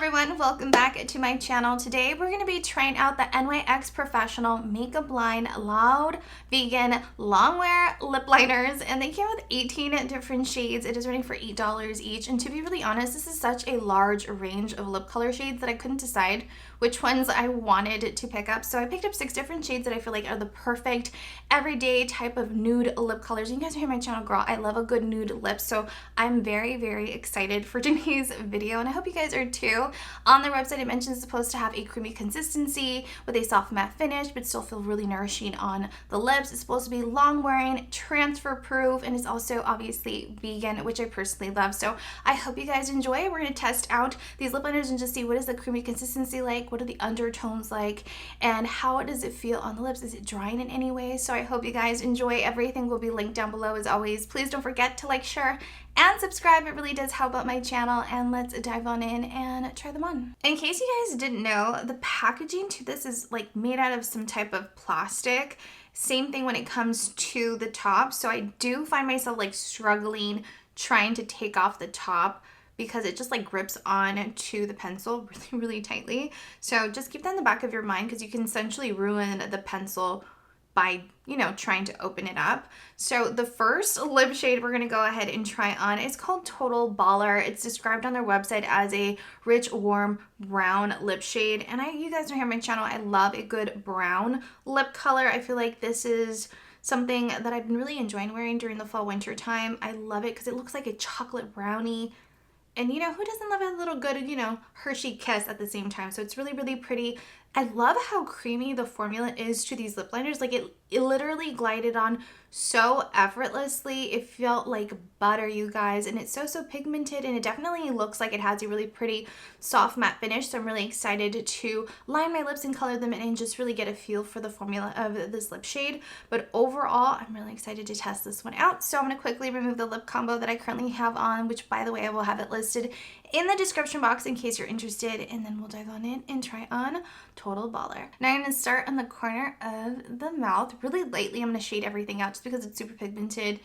everyone, welcome back to my channel. Today we're going to be trying out the NYX Professional Makeup Line Loud Vegan Longwear Lip Liners, and they came with 18 different shades. It is running for $8 each, and to be really honest, this is such a large range of lip color shades that I couldn't decide which ones I wanted to pick up. So I picked up 6 different shades that I feel like are the perfect everyday type of nude lip colors. You guys are here on my channel, girl. I love a good nude lip, so I'm very, very excited for today's video, and I hope you guys are too. On their website, it mentions it's supposed to have a creamy consistency with a soft matte finish, but still feel really nourishing on the lips. It's supposed to be long wearing, transfer proof, and it's also obviously vegan, which I personally love. So I hope you guys enjoy. We're going to test out these lip liners and just see what is the creamy consistency like, what are the undertones like, and how does it feel on the lips. Is it drying in any way? So I hope you guys enjoy. Everything will be linked down below as always. Please don't forget to like, share, and subscribe. It really does help out my channel, and let's dive on in and try them on. In case you guys didn't know, the packaging to this is like made out of some type of plastic. Same thing when it comes to the top. So I do find myself like struggling trying to take off the top because it just like grips on to the pencil really tightly. So just keep that in the back of your mind, because you can essentially ruin the pencil by, you know, trying to open it up. So the first lip shade we're gonna go ahead and try on is called Total Baller. It's described on their website as a rich, warm brown lip shade. And you guys know here on my channel, I love a good brown lip color. I feel like this is something that I've been really enjoying wearing during the fall winter time. I love it because it looks like a chocolate brownie. And you know, who doesn't love a little good, you know, Hershey kiss at the same time? So it's really, really pretty. I love how creamy the formula is to these lip liners. Like it literally glided on so effortlessly. It felt like butter, you guys. And it's so pigmented, and it definitely looks like it has a really pretty soft matte finish. So I'm really excited to line my lips and color them in and just really get a feel for the formula of this lip shade. But overall, I'm really excited to test this one out. So I'm going to quickly remove the lip combo that I currently have on, which by the way, I will have it listed in the description box in case you're interested, and then we'll dive on in and try on Total Baller. Now I'm going to start on the corner of the mouth. Really lightly, I'm going to shade everything out just because it's super pigmented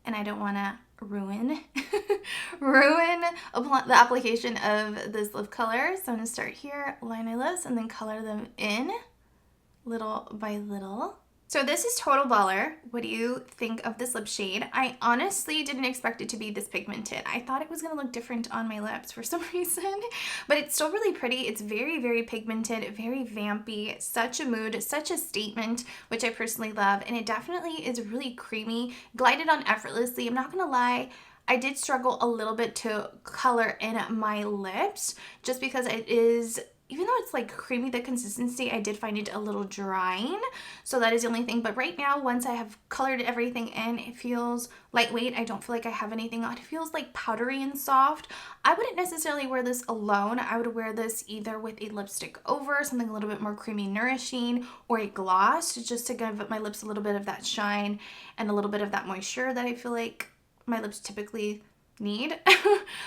and I don't want to ruin the application of this lip color. So I'm going to start here, line my lips, and then color them in little by little. So this is Total Baller. What do you think of this lip shade? I honestly didn't expect it to be this pigmented. I thought it was going to look different on my lips for some reason, but it's still really pretty. It's very, very pigmented, very vampy, such a mood, such a statement, which I personally love, and it definitely is really creamy, glided on effortlessly. I'm not going to lie, I did struggle a little bit to color in my lips just because it is, even though it's like creamy, the consistency, I did find it a little drying. So that is the only thing. But right now, once I have colored everything in, it feels lightweight. I don't feel like I have anything on. It feels like powdery and soft. I wouldn't necessarily wear this alone. I would wear this either with a lipstick over, something a little bit more creamy, nourishing, or a gloss, just to give my lips a little bit of that shine and a little bit of that moisture that I feel like my lips typically need.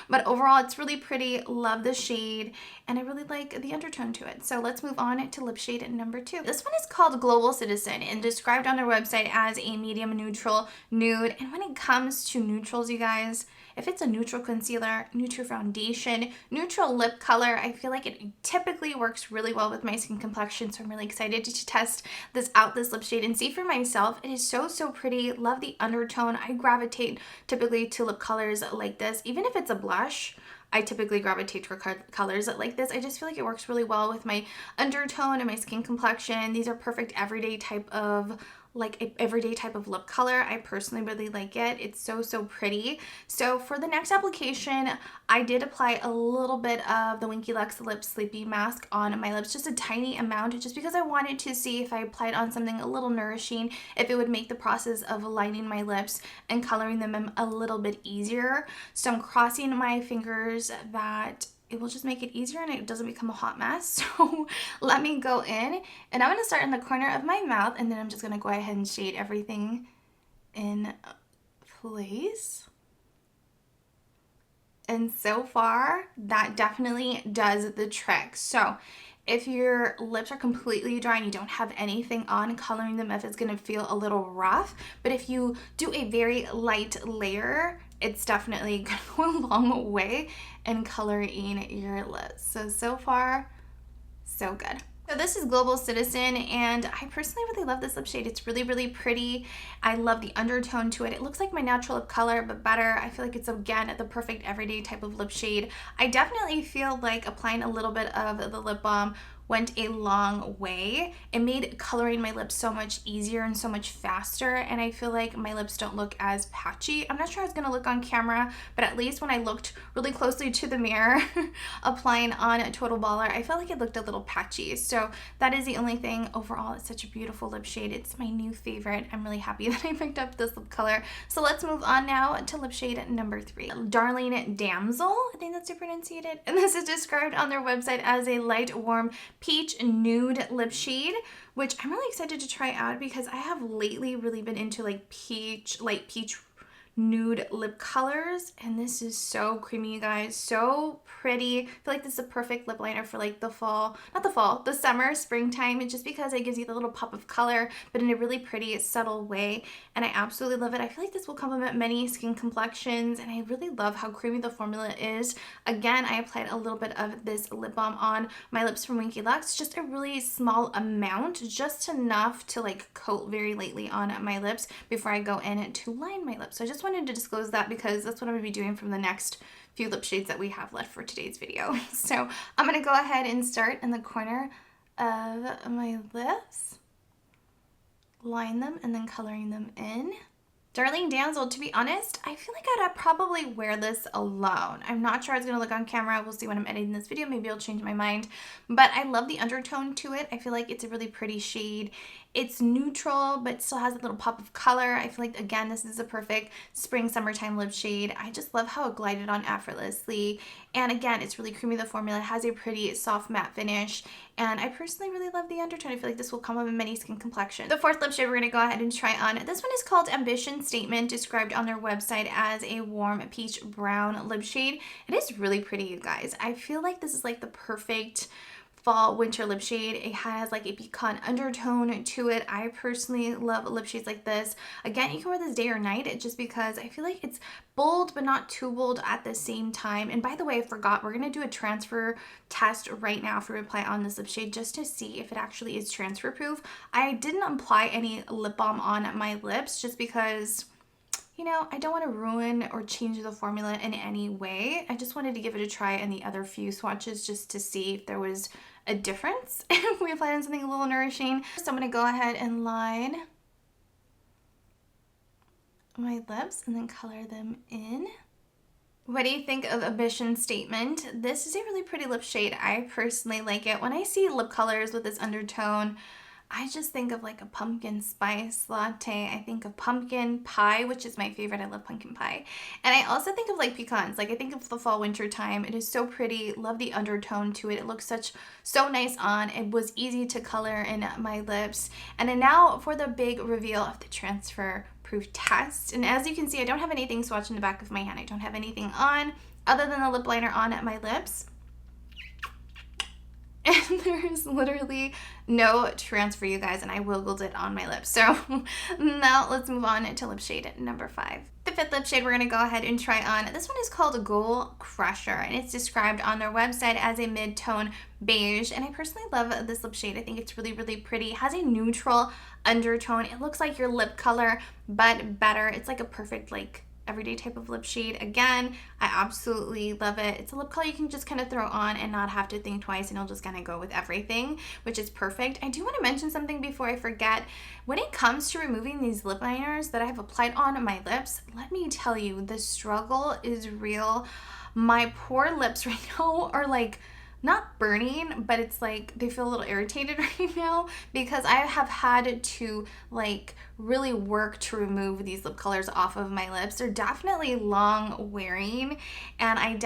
But overall, it's really pretty. Love the shade, and I really like the undertone to it. So let's move on to lip shade number 2. This one is called Global Citizen and described on their website as a medium neutral nude. And when it comes to neutrals, you guys, if it's a neutral concealer, neutral foundation, neutral lip color, I feel like it typically works really well with my skin complexion. So I'm really excited to test this lip shade and see for myself. It is so pretty. Love the undertone. I gravitate typically to lip colors like this. Even if it's a blush, I typically gravitate to colors like this. I just feel like it works really well with my undertone and my skin complexion. These are perfect everyday type of lip color. I personally really like it. It's so pretty. So for the next application, I did apply a little bit of the Winky Lux Lip Sleepy Mask on my lips, just a tiny amount, just because I wanted to see if I applied on something a little nourishing, if it would make the process of lining my lips and coloring them a little bit easier. So I'm crossing my fingers that it will just make it easier and it doesn't become a hot mess. So let me go in, and I'm going to start in the corner of my mouth, and then I'm just going to go ahead and shade everything in place. And so far, that definitely does the trick. So if your lips are completely dry and you don't have anything on, coloring them if it's going to feel a little rough. But if you do a very light layer, it's definitely gonna go a long way in coloring your lips. So far, so good. So this is Global Citizen, and I personally really love this lip shade. It's really, really pretty. I love the undertone to it. It looks like my natural lip color, but better. I feel like it's, again, the perfect everyday type of lip shade. I definitely feel like applying a little bit of the lip balm went a long way. It made coloring my lips so much easier and so much faster, and I feel like my lips don't look as patchy. I'm not sure how it's gonna look on camera, but at least when I looked really closely to the mirror applying on Total Baller, I felt like it looked a little patchy. So that is the only thing. Overall, it's such a beautiful lip shade. It's my new favorite. I'm really happy that I picked up this lip color. So let's move on now to lip shade number 3. Darling Damsel, I think that's how you pronounce it. And this is described on their website as a light, warm, peach nude lip shade, which I'm really excited to try out because I have lately really been into like light peach nude lip colors, and this is so creamy, you guys, so pretty. I feel like this is a perfect lip liner for like the fall, not the fall, the summer, springtime, just because it gives you the little pop of color, but in a really pretty, subtle way, and I absolutely love it. I feel like this will complement many skin complexions, and I really love how creamy the formula is. Again, I applied a little bit of this lip balm on my lips from Winky Lux, just a really small amount, just enough to like coat very lightly on my lips before I go in to line my lips. So I just wanted to disclose that because that's what I'm going to be doing from the next few lip shades that we have left for today's video. So I'm going to go ahead and start in the corner of my lips, line them, and then coloring them in. Darling Damsel, to be honest, I feel like I'd probably wear this alone. I'm not sure how it's going to look on camera. We'll see when I'm editing this video. Maybe I'll change my mind. But I love the undertone to it. I feel like it's a really pretty shade. It's neutral, but still has a little pop of color. I feel like, again, this is a perfect spring, summertime lip shade. I just love how it glided on effortlessly. And again, it's really creamy. The formula has a pretty soft matte finish. And I personally really love the undertone. I feel like this will complement many skin complexions. The fourth lip shade we're going to go ahead and try on. This one is called Ambition Statement, described on their website as a warm peach brown lip shade. It is really pretty, you guys. I feel like this is like the perfect fall winter lip shade. It has like a pecan undertone to it. I personally love lip shades like this. Again, you can wear this day or night just because I feel like it's bold but not too bold at the same time. And by the way, I forgot, we're going to do a transfer test right now for apply on this lip shade just to see if it actually is transfer proof. I didn't apply any lip balm on my lips just because, you know, I don't want to ruin or change the formula in any way. I just wanted to give it a try in the other few swatches just to see if there was a difference if we applied on something a little nourishing. So I'm going to go ahead and line my lips and then color them in. What do you think of Ambition Statement? This is a really pretty lip shade. I personally like it. When I see lip colors with this undertone, I just think of like a pumpkin spice latte. I think of pumpkin pie, which is my favorite. I love pumpkin pie. And I also think of like pecans. Like I think of the fall winter time. It is so pretty. Love the undertone to it. It looks so nice on. It was easy to color in my lips. And then now for the big reveal of the transfer proof test. And as you can see, I don't have anything swatched in the back of my hand. I don't have anything on other than the lip liner on my lips. And there's literally no transfer, you guys, and I wiggled it on my lips. So now let's move on to lip shade number 5. The fifth lip shade we're going to go ahead and try on. This one is called Goal Crusher, and it's described on their website as a mid-tone beige. And I personally love this lip shade. I think it's really, really pretty. It has a neutral undertone. It looks like your lip color, but better. It's like a perfect, like, everyday type of lip shade. Again, I absolutely love it. It's a lip color you can just kind of throw on and not have to think twice, and it'll just kind of go with everything, which is perfect. I do want to mention something before I forget. When it comes to removing these lip liners that I have applied on my lips, let me tell you, the struggle is real. My poor lips right now are like not burning, but it's like they feel a little irritated right now because I have had to like really work to remove these lip colors off of my lips. They're definitely long wearing, and and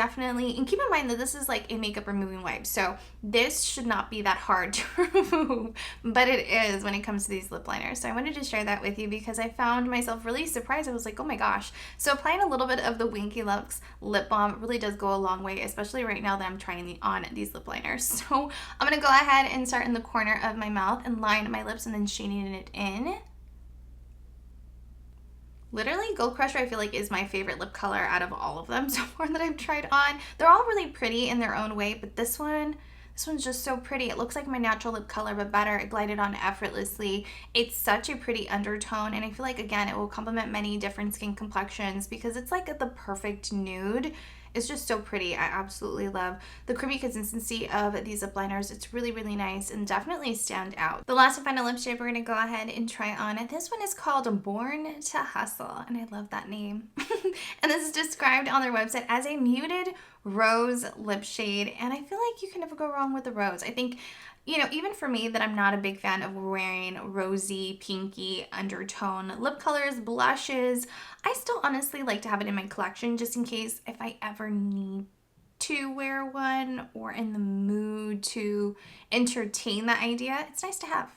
keep in mind that this is like a makeup removing wipe, so this should not be that hard to remove, but it is when it comes to these lip liners. So I wanted to share that with you because I found myself really surprised. I was like, oh my gosh. So applying a little bit of the Winky Lux lip balm really does go a long way, especially right now that I'm trying on these lip liners. So I'm gonna go ahead and start in the corner of my mouth and line my lips and then shading it in. Literally, Gold Crusher I feel like is my favorite lip color out of all of them so far that I've tried on. They're all really pretty in their own way, but this one's just so pretty. It looks like my natural lip color, but better. It glided on effortlessly. It's such a pretty undertone, and I feel like, again, it will complement many different skin complexions because it's like the perfect nude. It's just so pretty. I absolutely love the creamy consistency of these lip liners. It's really, really nice and definitely stand out. The last and final lip shade we're going to go ahead and try on. And this one is called Born to Hustle, and I love that name. And this is described on their website as a muted rose lip shade, and I feel like you can never go wrong with the rose. I think, you know, even for me that I'm not a big fan of wearing rosy, pinky undertone lip colors, blushes, I still honestly like to have it in my collection just in case if I ever need to wear one or in the mood to entertain the idea. It's nice to have.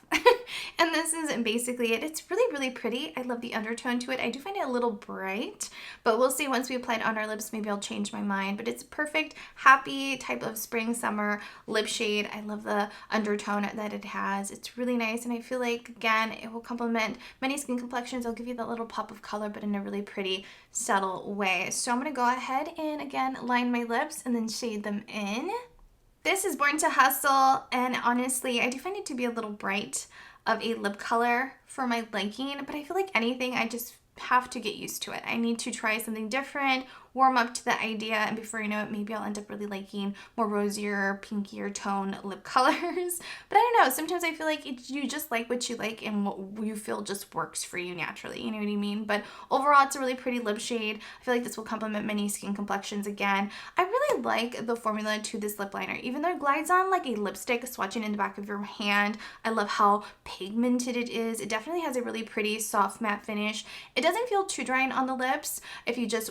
And this is basically it. It's really, really pretty. I love the undertone to it. I do find it a little bright, but we'll see once we apply it on our lips. Maybe I'll change my mind, but it's perfect, happy type of spring, summer lip shade. I love the undertone that it has. It's really nice, and I feel like, again, it will complement many skin complexions. I'll give you that little pop of color, but in a really pretty, subtle way. So I'm going to go ahead and, again, line my lips and then shade them in. This is Born to Hustle, and honestly, I do find it to be a little bright of a lip color for my liking, but I feel like anything, I just have to get used to it. I need to try something different, warm up to the idea, and before you know it, maybe I'll end up really liking more rosier, pinkier tone lip colors. But I don't know, sometimes I feel like you just like what you like and what you feel just works for you naturally, you know what I mean? But overall, it's a really pretty lip shade. I feel like this will complement many skin complexions again. I really like the formula to this lip liner. Even though it glides on like a lipstick swatching in the back of your hand, I love how pigmented it is. It definitely has a really pretty soft matte finish. It doesn't feel too drying on the lips if you just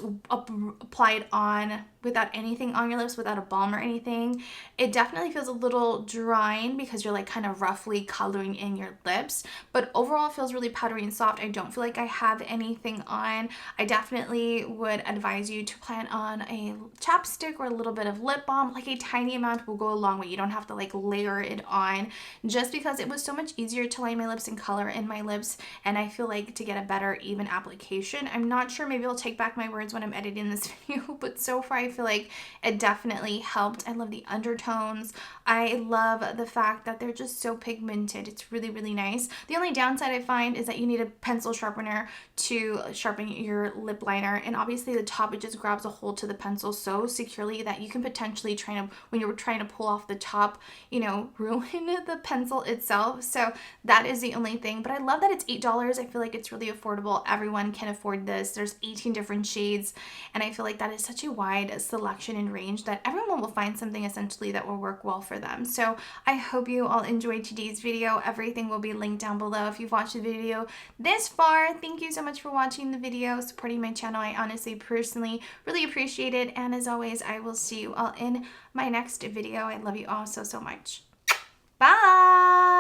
apply it on without anything on your lips, without a balm or anything. It definitely feels a little drying because you're like kind of roughly coloring in your lips, but overall it feels really powdery and soft. I don't feel like I have anything on. I definitely would advise you to apply it on a chapstick or a little bit of lip balm. Like a tiny amount will go a long way. You don't have to like layer it on, just because it was so much easier to line my lips and color in my lips, and I feel like to get a better even application. I'm not sure, maybe I'll take back my words when I'm editing this video, but so far I feel like it definitely helped. I love the undertones. I love the fact that they're just so pigmented. It's really, really nice. The only downside I find is that you need a pencil sharpener to sharpen your lip liner, and obviously the top, it just grabs a hold to the pencil so securely that you can potentially when you're trying to pull off the top, you know, ruin the pencil itself. So that is the only thing, but I love that it's $8. I feel like it's really affordable. Everyone can afford this. There's 18 different shades, and I feel like that is such a wide selection and range that everyone will find something essentially that will work well for them. So I hope you all enjoyed today's video. Everything will be linked down below. If you've watched the video this far, thank you so much for watching the video, supporting my channel. I honestly, personally, really appreciate it. And as always, I will see you all in my next video. I love you all so, so much. Bye!